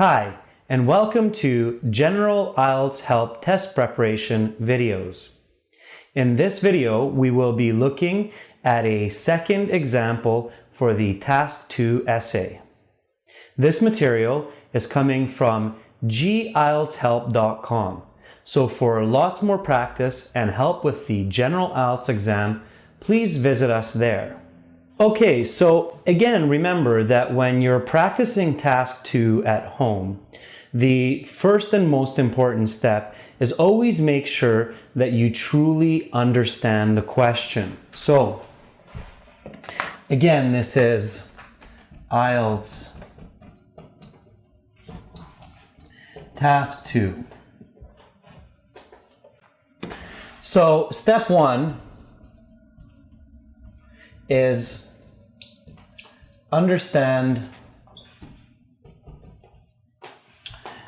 Hi, and welcome to General IELTS Help Test Preparation videos. In this video, we will be looking at a second example for the Task 2 essay. This material is coming from gieltshelp.com. So for lots more practice and help with the General IELTS exam, please visit us there. Okay, so again, remember that when you're practicing Task 2 at home, the first and most important step is always make sure that you truly understand the question. So, again, this is IELTS Task 2. So, step one is understand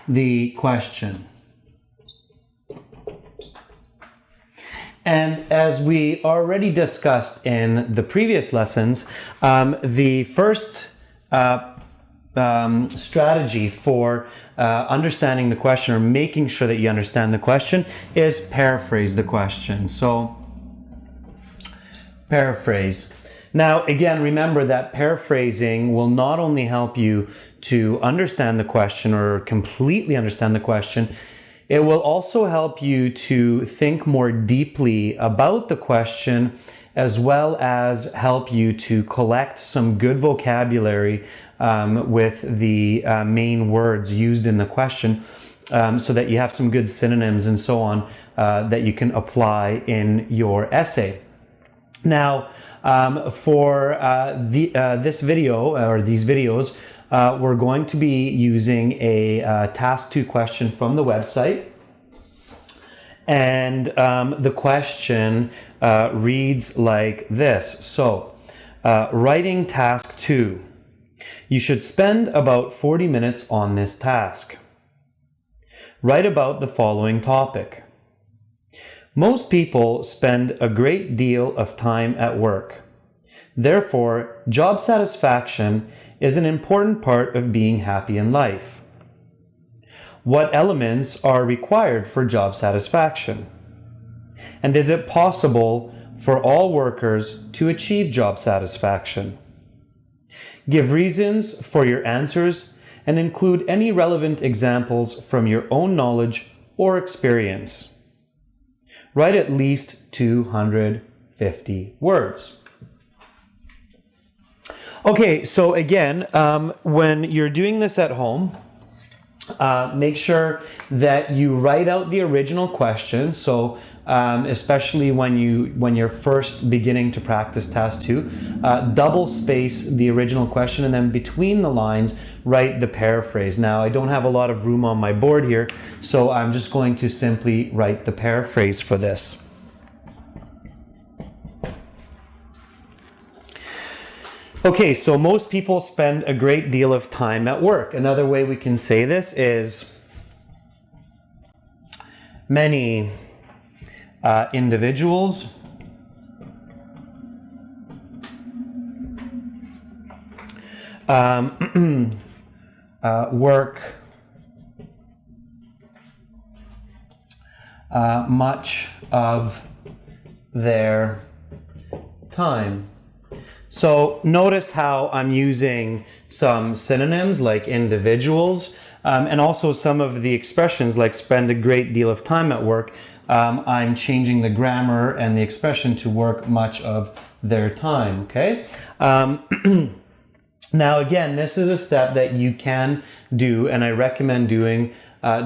the question. And as we already discussed in the previous lessons, the first strategy for understanding the question or making sure that you understand the question is paraphrase the question. So, paraphrase. Now, again, remember that paraphrasing will not only help you to understand the question or completely understand the question, it will also help you to think more deeply about the question, as well as help you to collect some good vocabulary with the main words used in the question, so that you have some good synonyms and so on that you can apply in your essay. Now, for this video, or these videos, we're going to be using a Task 2 question from the website. And the question reads like this. So, writing Task 2. You should spend about 40 minutes on this task. Write about the following topic. Most people spend a great deal of time at work. Therefore, job satisfaction is an important part of being happy in life. What elements are required for job satisfaction? And is it possible for all workers to achieve job satisfaction? Give reasons for your answers and include any relevant examples from your own knowledge or experience. Write at least 250 words. Okay, so again, when you're doing this at home, make sure that you write out the original question. So, especially when you're first beginning to practice Task 2, double space the original question, and then between the lines, write the paraphrase. Now, I don't have a lot of room on my board here, so I'm just going to simply write the paraphrase for this. Okay, so most people spend a great deal of time at work. Another way we can say this is many individuals work much of their time. So notice how I'm using some synonyms like individuals, and also some of the expressions like spend a great deal of time at work. I'm changing the grammar and the expression to work much of their time, okay? Now again, this is a step that you can do, and I recommend doing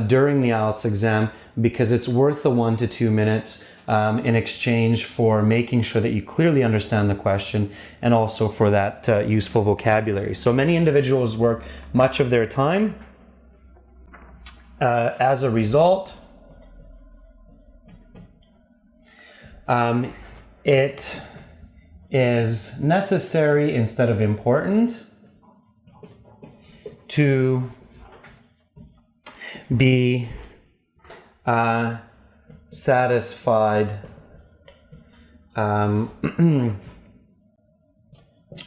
during the IELTS exam, because it's worth the 1 to 2 minutes in exchange for making sure that you clearly understand the question, and also for that useful vocabulary. So many individuals work much of their time. As a result, it is necessary instead of important to be satisfied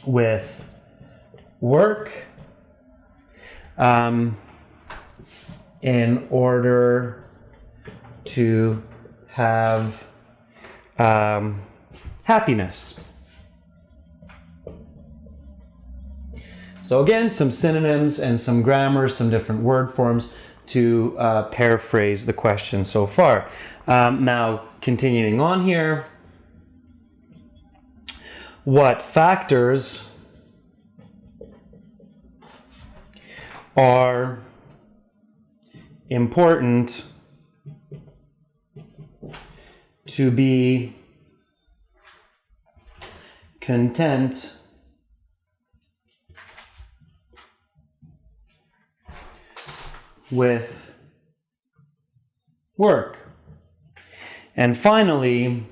with work in order to have happiness. So again, some synonyms and some grammar, some different word forms to paraphrase the question so far. Now, continuing on here, what factors are important to be content with work? And finally,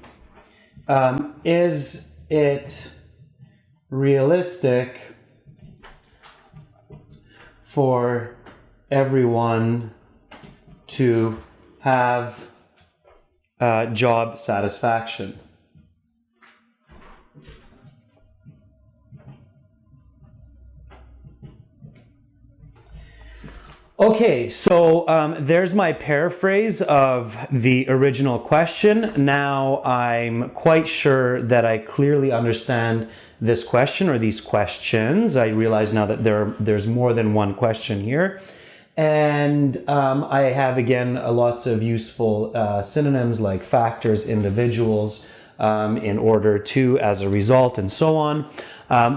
is it realistic for everyone to have job satisfaction? Okay, so there's my paraphrase of the original question. Now I'm quite sure that I clearly understand this question or these questions. I realize now that there's more than one question here. And I have, again, lots of useful synonyms like factors, individuals, in order to, as a result, and so on,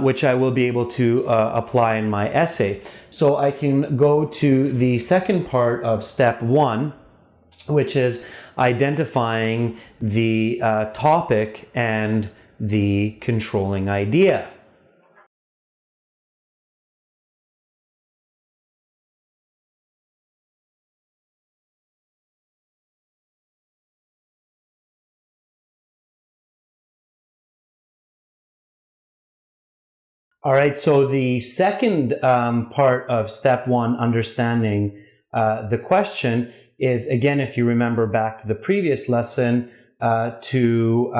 which I will be able to apply in my essay. So I can go to the second part of step 1, which is identifying the topic and the controlling idea. All right, so the second part of step 1, understanding the question, is, again, if you remember back to the previous lesson, to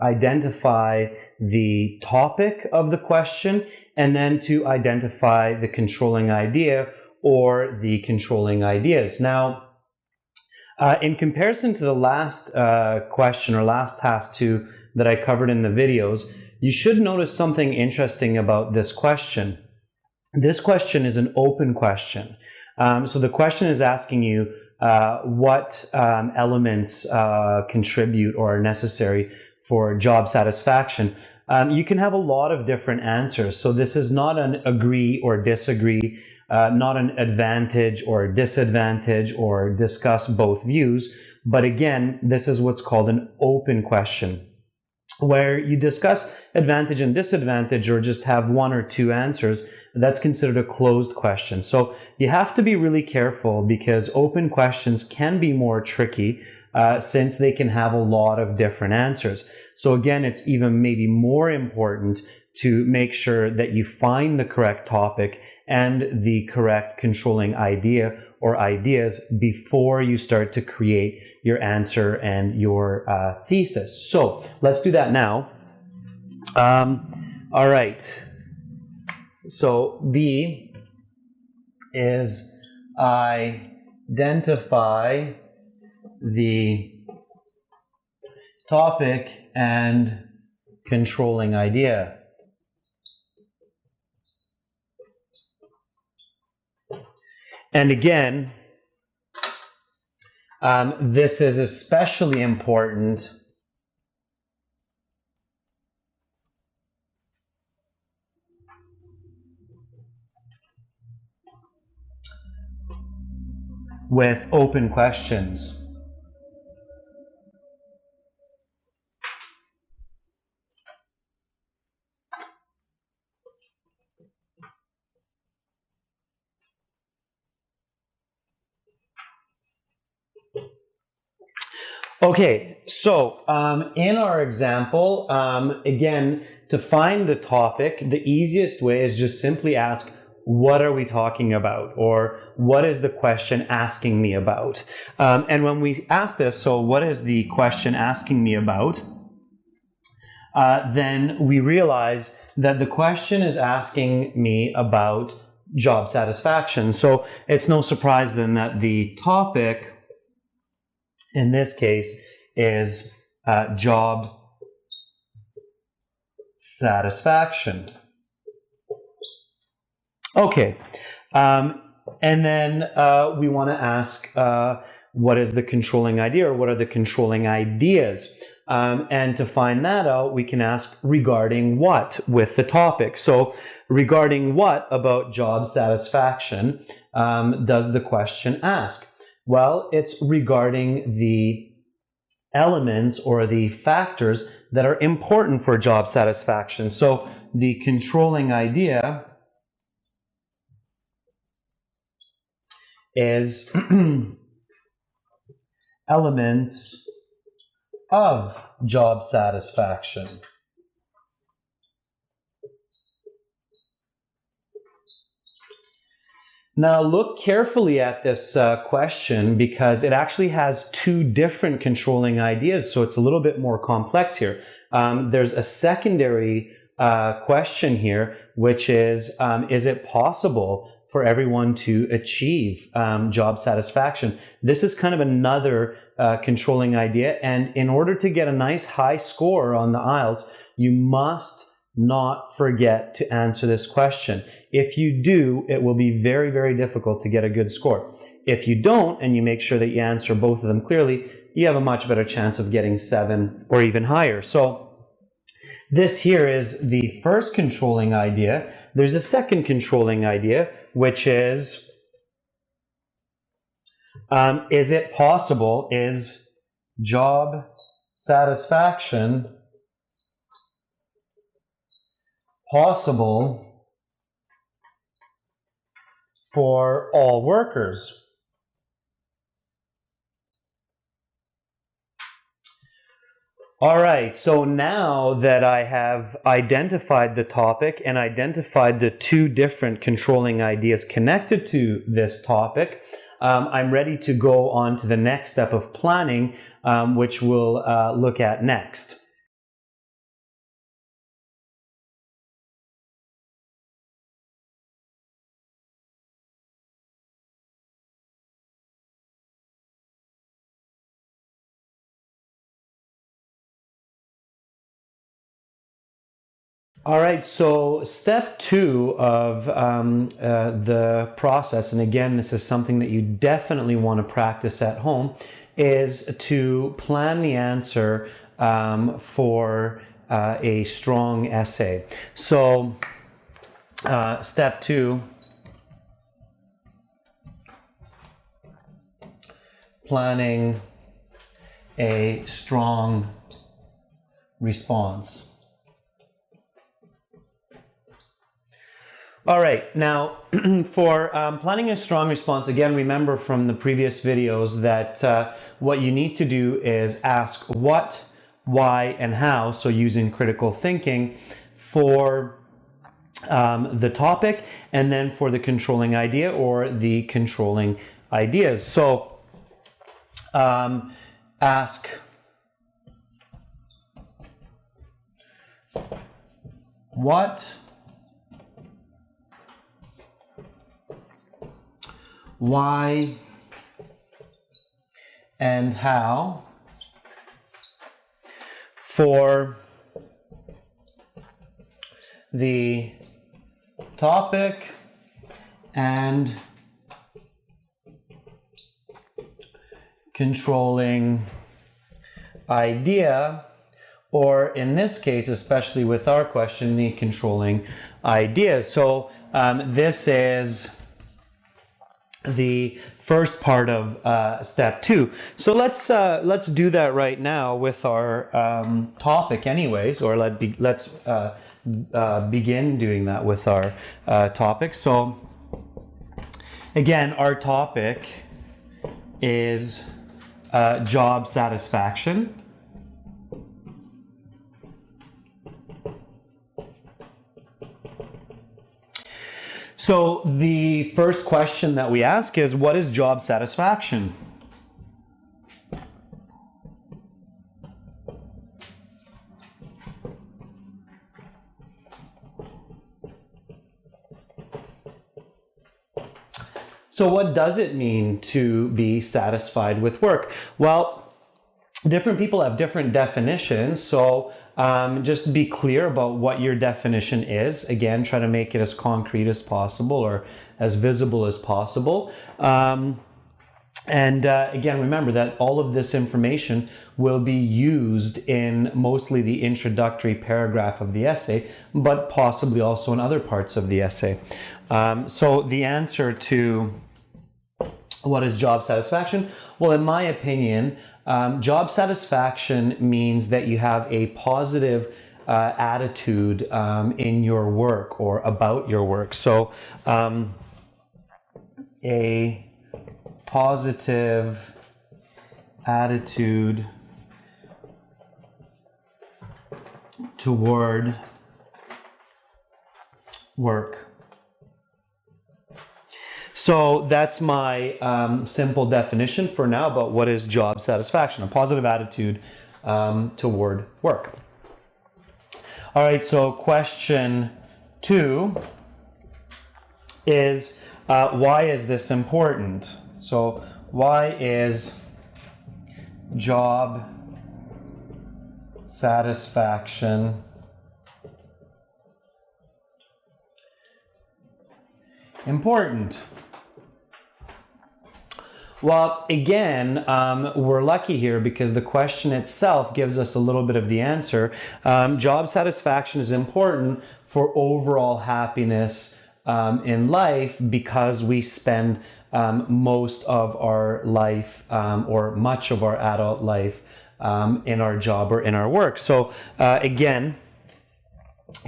identify the topic of the question and then to identify the controlling idea or the controlling ideas. Now, in comparison to the last question or last task 2 that I covered in the videos, you should notice something interesting about this question. This question is an open question. So the question is asking you what elements contribute or are necessary for job satisfaction. You can have a lot of different answers. So this is not an agree or disagree, not an advantage or disadvantage or discuss both views. But again, this is what's called an open question, where you discuss advantage and disadvantage or just have one or two answers. That's considered a closed question. So you have to be really careful because open questions can be more tricky since they can have a lot of different answers. So again, it's even maybe more important to make sure that you find the correct topic and the correct controlling idea or ideas before you start to create your answer and your thesis. So let's do that now. All right. So B is identify the topic and controlling idea. And again, this is especially important with open questions. Okay, so in our example, again, to find the topic, the easiest way is just simply ask, what are we talking about? Or what is the question asking me about? And when we ask this, so what is the question asking me about? Then we realize that the question is asking me about job satisfaction. So it's no surprise then that the topic in this case is job satisfaction. Okay, and then we want to ask what is the controlling idea, or what are the controlling ideas? And to find that out, we can ask regarding what with the topic. So regarding what about job satisfaction does the question ask? Well, it's regarding the elements or the factors that are important for job satisfaction. So the controlling idea is elements of job satisfaction. Now look carefully at this question, because it actually has two different controlling ideas, so it's a little bit more complex here. There's a secondary question here, which is it possible for everyone to achieve job satisfaction? This is kind of another controlling idea, and in order to get a nice high score on the IELTS, you must not forget to answer this question. If you do, it will be very, very difficult to get a good score. If you don't, and you make sure that you answer both of them clearly, you have a much better chance of getting 7 or even higher. So this here is the first controlling idea. There's a second controlling idea, which is it possible, is job satisfaction possible for all workers? All right, so now that I have identified the topic and identified the two different controlling ideas connected to this topic, I'm ready to go on to the next step of planning, which we'll look at next. All right, so step 2 of the process, and again, this is something that you definitely want to practice at home, is to plan the answer for a strong essay. So step 2, planning a strong response. All right, now for planning a strong response, again, remember from the previous videos that what you need to do is ask what, why, and how, so using critical thinking for the topic, and then for the controlling idea or the controlling ideas. So ask what, why, and how for the topic and controlling idea, or in this case, especially with our question, the controlling idea. So this is the first part of step 2. So let's do that right now with our topic anyways, or let's begin doing that with our topic. So again, our topic is job satisfaction. So the first question that we ask is, what is job satisfaction? So what does it mean to be satisfied with work? Well, different people have different definitions, so just be clear about what your definition is. Again, try to make it as concrete as possible or as visible as possible. Again, remember that all of this information will be used in mostly the introductory paragraph of the essay, but possibly also in other parts of the essay. So the answer to what is job satisfaction? Well, in my opinion, job satisfaction means that you have a positive attitude in your work or about your work. So a positive attitude toward work. So that's my simple definition for now about what is job satisfaction, a positive attitude toward work. All right, so question 2 is, why is this important? So why is job satisfaction important? Well, again, we're lucky here because the question itself gives us a little bit of the answer. Job satisfaction is important for overall happiness in life because we spend most of our life or much of our adult life in our job or in our work. So again,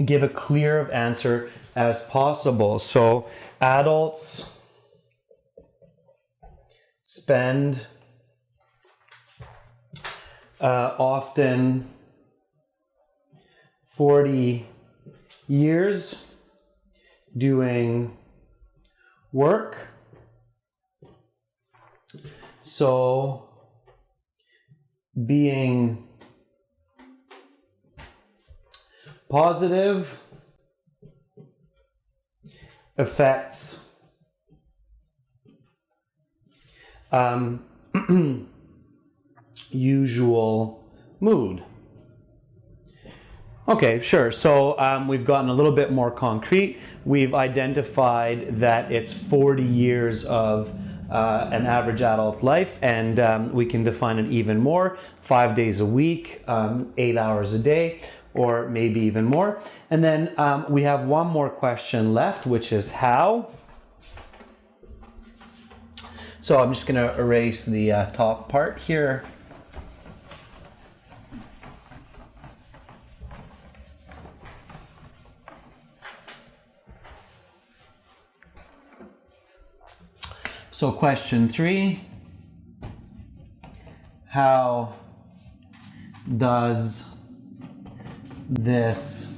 give a clear answer as possible. So adults spend often 40 years doing work. So being positive affects usual mood. Okay, sure. So we've gotten a little bit more concrete. We've identified that it's 40 years of an average adult life, and we can define it even more, 5 days a week, 8 hours a day, or maybe even more. And then we have one more question left, which is how. So I'm just going to erase the top part here. So question 3, how does this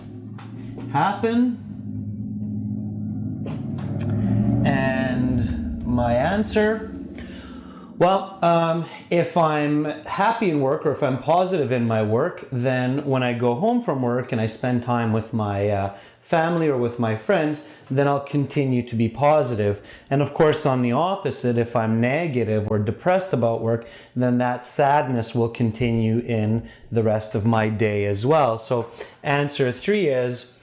happen? And my answer, well, if I'm happy in work or if I'm positive in my work, then when I go home from work and I spend time with my family or with my friends, then I'll continue to be positive. And of course, on the opposite, if I'm negative or depressed about work, then that sadness will continue in the rest of my day as well. So answer 3 is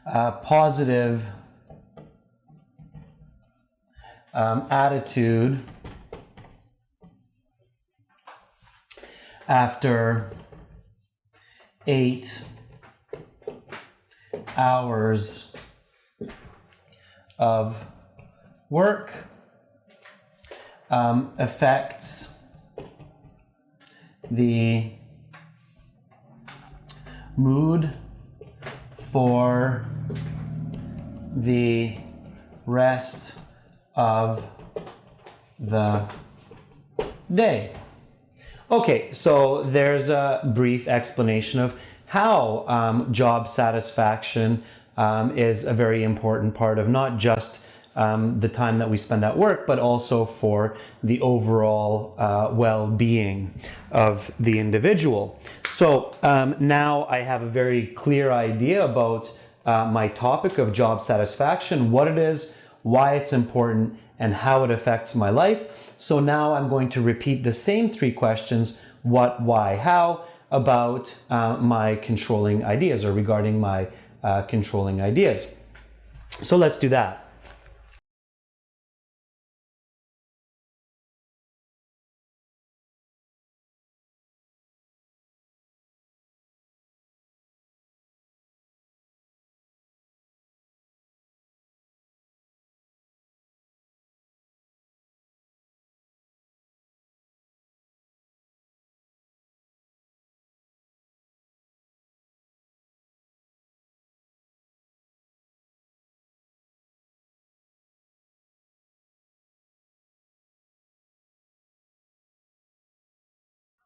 positive attitude after 8 hours of work affects the mood for the rest of the day. Okay, so there's a brief explanation of how job satisfaction is a very important part of not just the time that we spend at work, but also for the overall well-being of the individual. So now I have a very clear idea about my topic of job satisfaction, what it is, why it's important, and how it affects my life. So now I'm going to repeat the same 3 questions, what, why, how, about my controlling ideas, or regarding my controlling ideas. So let's do that.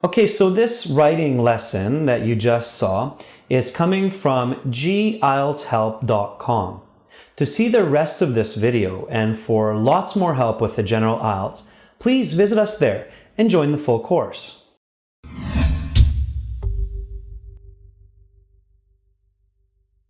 Okay, so this writing lesson that you just saw is coming from gieltshelp.com. To see the rest of this video and for lots more help with the General IELTS, please visit us there and join the full course.